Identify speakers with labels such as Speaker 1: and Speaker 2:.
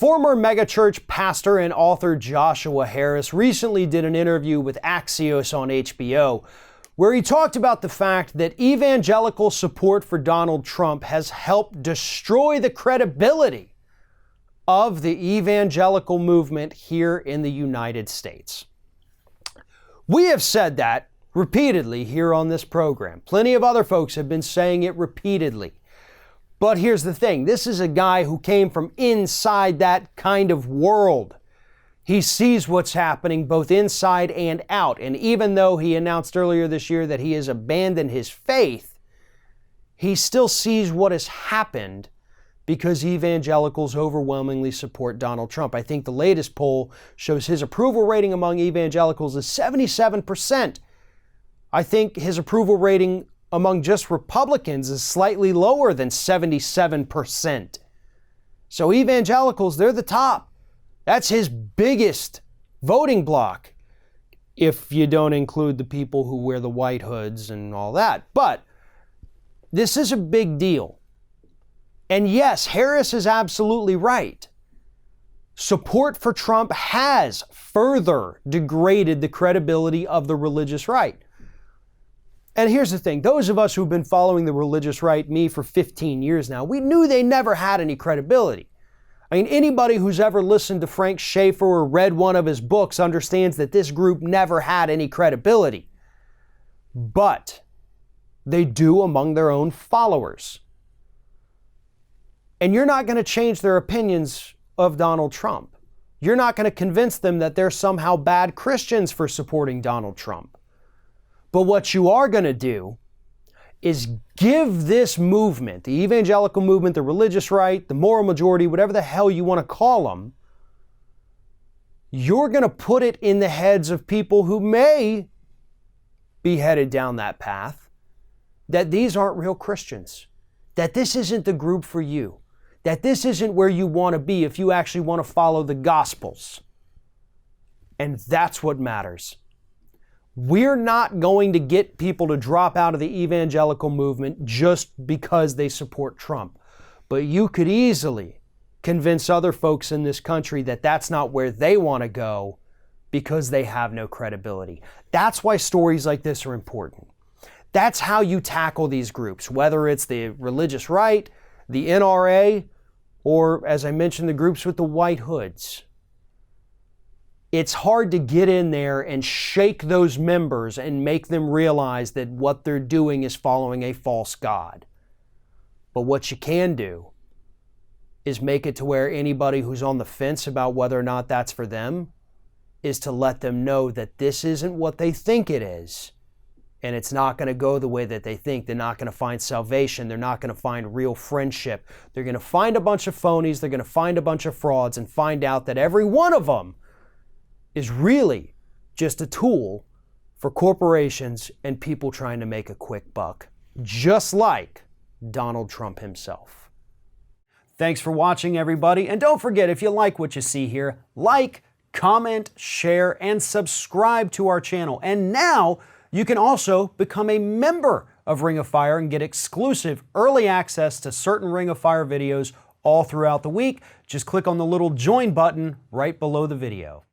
Speaker 1: Former megachurch pastor and author Joshua Harris recently did an interview with Axios on HBO, where he talked about the fact that evangelical support for Donald Trump has helped destroy the credibility of the evangelical movement here in the United States. We have said that repeatedly here on this program. Plenty of other folks have been saying it repeatedly. But here's the thing. This is a guy who came from inside that kind of world. He sees what's happening both inside and out. And even though he announced earlier this year that he has abandoned his faith, he still sees what has happened because evangelicals overwhelmingly support Donald Trump. I think the latest poll shows his approval rating among evangelicals is 77%. I think his approval rating among just Republicans is slightly lower than 77%. So evangelicals, they're the top. That's his biggest voting bloc, if you don't include the people who wear the white hoods and all that. But this is a big deal. And yes, Harris is absolutely right. Support for Trump has further degraded the credibility of the religious right. And here's the thing, those of us who've been following the religious right, me for 15 years now, we knew they never had any credibility. I mean, anybody who's ever listened to Frank Schaeffer or read one of his books understands that this group never had any credibility. But they do among their own followers. And you're not going to change their opinions of Donald Trump. You're not going to convince them that they're somehow bad Christians for supporting Donald Trump. But what you are going to do is give this movement, the evangelical movement, the religious right, the moral majority, whatever the hell you want to call them, you're going to put it in the heads of people who may be headed down that path, that these aren't real Christians, that this isn't the group for you, that this isn't where you want to be if you actually want to follow the Gospels. And that's what matters. We're not going to get people to drop out of the evangelical movement just because they support Trump. But you could easily convince other folks in this country that that's not where they want to go because they have no credibility. That's why stories like this are important. That's how you tackle these groups, whether it's the religious right, the NRA, or, as I mentioned, the groups with the white hoods. It's hard to get in there and shake those members and make them realize that what they're doing is following a false god. But what you can do is make it to where anybody who's on the fence about whether or not that's for them is to let them know that this isn't what they think it is. And it's not going to go the way that they think. They're not going to find salvation. They're not going to find real friendship. They're going to find a bunch of phonies. They're going to find a bunch of frauds and find out that every one of them is really just a tool for corporations and people trying to make a quick buck, just like Donald Trump himself. Thanks for watching, everybody. And don't forget, if you like what you see here, like, comment, share, and subscribe to our channel. And now you can also become a member of Ring of Fire and get exclusive early access to certain Ring of Fire videos all throughout the week. Just click on the little join button right below the video.